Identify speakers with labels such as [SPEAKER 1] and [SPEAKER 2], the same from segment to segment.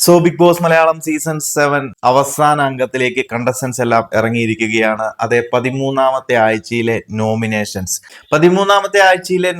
[SPEAKER 1] Big boss Malayalam season 7 അവസാന അംഗത്തിലേക്ക് contestants എല്ലാം ഇറങ്ങിയിരിക്കുകയാണ്. അതെ, 13ാമത്തെ ആഴ്ചയിലെ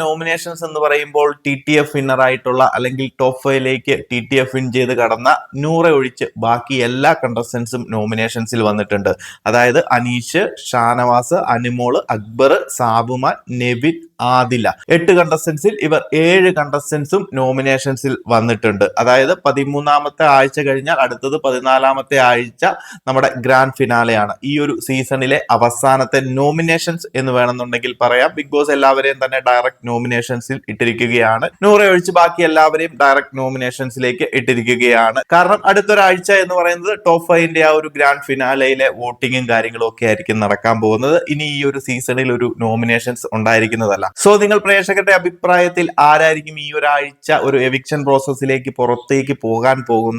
[SPEAKER 1] നോമിനേഷൻസ് എന്ന് പറയുമ്പോൾ TTF വിന്നർ ആയിട്ടുള്ള അല്ലെങ്കിൽ ടോപ്പ് 5ലേക്ക് TTF വിൻ ചെയ്ത് കടന്ന നൂറെ ഒഴിച്ച് ബാക്കി എല്ലാ കണ്ടസ്റ്റൻസും നോമിനേഷൻസിൽ വന്നിട്ടുണ്ട്. അതായത് അനീഷ്, ഷാനവാസ്, അനുമോള്, അക്ബർ, സാബുമാൻ, നെവിൻ, ആദില 8 കണ്ടസ്റ്റൻസിൽ ഇവർ 7 കണ്ടസ്റ്റൻസും നോമിനേഷൻസിൽ വന്നിട്ടുണ്ട്. അതായത് 13ാമത്തെ ആഴ്ച കഴിഞ്ഞാൽ അടുത്തത് 14ാമത്തെ ആഴ്ച നമ്മുടെ ഗ്രാൻഡ് ഫിനാലെയാണ്. ഈ ഒരു സീസണിലെ അവസാനത്തെ നോമിനേഷൻസ് എന്ന് വേണമെന്നുണ്ടെങ്കിൽ പറയാം. ബിഗ് ബോസ് എല്ലാവരെയും തന്നെ ഡയറക്റ്റ് നോമിനേഷൻസിൽ ഇട്ടിരിക്കുകയാണ്. നൂറെ ഒഴിച്ച് ബാക്കി എല്ലാവരെയും ഡയറക്റ്റ് നോമിനേഷൻസിലേക്ക് ഇട്ടിരിക്കുകയാണ്. കാരണം അടുത്തൊരാഴ്ച എന്ന് പറയുന്നത് ടോപ്പ് 5ന്റെ ആ ഒരു ഗ്രാൻഡ് ഫിനാലയിലെ വോട്ടിങ്ങും കാര്യങ്ങളും ഒക്കെ ആയിരിക്കും നടക്കാൻ പോകുന്നത്. ഇനി ഈ ഒരു സീസണിൽ ഒരു നോമിനേഷൻസ് ഉണ്ടായിരിക്കുന്നതല്ല. സോ നിങ്ങൾ പ്രേക്ഷകരുടെ അഭിപ്രായത്തിൽ ആരായിരിക്കും ഈ ഒരാഴ്ച ഒരു എവിക്ഷൻ പ്രോസസ്സിലേക്ക് പുറത്തേക്ക് പോകാൻ പോകുന്നത്?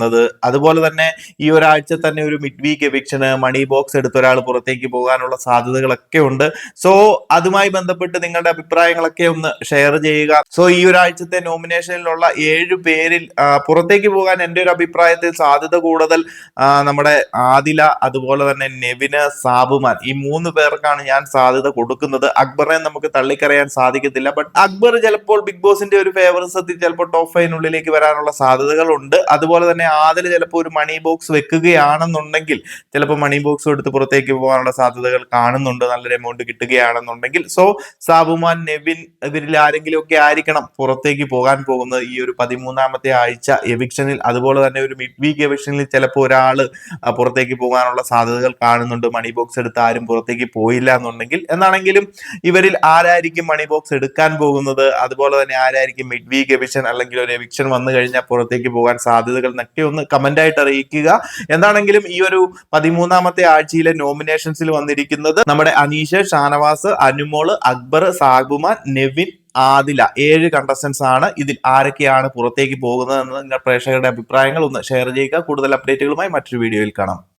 [SPEAKER 1] അതുപോലെ തന്നെ ഈ ഒരാഴ്ച തന്നെ ഒരു മിഡ് വീക്ക് എവിക്ഷന് മണി ബോക്സ് എടുത്ത ഒരാൾ പുറത്തേക്ക് പോകാനുള്ള സാധ്യതകളൊക്കെ ഉണ്ട്. സോ അതുമായി ബന്ധപ്പെട്ട് നിങ്ങളുടെ അഭിപ്രായങ്ങളൊക്കെ ഒന്ന് ഷെയർ ചെയ്യുക. സോ ഈ ഒരാഴ്ചത്തെ നോമിനേഷനിലുള്ള 7 പേരിൽ പുറത്തേക്ക് പോകാൻ എൻ്റെ ഒരു അഭിപ്രായത്തിൽ സാധ്യത കൂടുതൽ നമ്മുടെ ആദില, അതുപോലെ തന്നെ നെവിന്, സാബുമാൻ, ഈ 3 പേർക്കാണ് ഞാൻ സാധ്യത കൊടുക്കുന്നത്. അക്ബറിനെ നമുക്ക് തള്ളിക്കറിയാൻ സാധിക്കത്തില്ല. ബട്ട് അക്ബർ ചിലപ്പോൾ ബിഗ് ബോസിന്റെ ഒരു ഫേവറിസത്തിൽ ചിലപ്പോൾ ടോപ്പ് 5നുള്ളിലേക്ക് വരാനുള്ള സാധ്യതകളുണ്ട്. അതുപോലെ തന്നെ ആദിൽ ചിലപ്പോൾ ഒരു മണി ബോക്സ് വെക്കുകയാണെന്നുണ്ടെങ്കിൽ ചിലപ്പോൾ മണി ബോക്സ് എടുത്ത് പുറത്തേക്ക് പോകാനുള്ള സാധ്യതകൾ കാണുന്നുണ്ട്, നല്ലൊരു എമൗണ്ട് കിട്ടുകയാണെന്നുണ്ടെങ്കിൽ. സോ സാബുമാൻ, നെവിൻ, ഇവരിൽ ആരെങ്കിലും ഒക്കെ ആയിരിക്കണം പുറത്തേക്ക് പോകാൻ പോകുന്നത് ഈ ഒരു 13ാമത്തെ ആഴ്ച എവിക്ഷനിൽ. അതുപോലെ തന്നെ ഒരു മിഡ് വീക്ക് എവിക്ഷനിൽ ചിലപ്പോൾ ഒരാള് പുറത്തേക്ക് പോകാനുള്ള സാധ്യതകൾ കാണുന്നുണ്ട്, മണി ബോക്സ് എടുത്ത് ആരും പുറത്തേക്ക് പോയില്ല എന്നുണ്ടെങ്കിൽ. എന്നാണെങ്കിലും ഇവരിൽ ആരായിരിക്കും മണി ബോക്സ് എടുക്കാൻ പോകുന്നത്, അതുപോലെ തന്നെ ആരായിരിക്കും മിഡ് വീക്ക് എവിക്ഷൻ അല്ലെങ്കിൽ ഒരു എവിക്ഷൻ വന്നു കഴിഞ്ഞാൽ പുറത്തേക്ക് പോകാൻ സാധ്യതകൾ എന്നൊക്കെ ഒന്ന് കമന്റ് ആയിട്ട് അറിയിക്കുക. എന്താണെങ്കിലും ഈ ഒരു 13ാമത്തെ ആഴ്ചയിലെ നോമിനേഷൻസിൽ വന്നിരിക്കുന്നത് നമ്മുടെ അനീഷ്, ഷാനവാസ്, അനുമോള്, അക്ബർ, സാബുമാൻ, നെവിൻ, ആദില 7 കണ്ടസ്റ്റൻസ് ആണ്. ഇതിൽ ആരൊക്കെയാണ് പുറത്തേക്ക് പോകുന്നത് എന്ന് പ്രേക്ഷകരുടെ അഭിപ്രായങ്ങൾ ഒന്ന് ഷെയർ ചെയ്യുക. കൂടുതൽ അപ്ഡേറ്റുകളുമായി മറ്റൊരു വീഡിയോയിൽ കാണാം.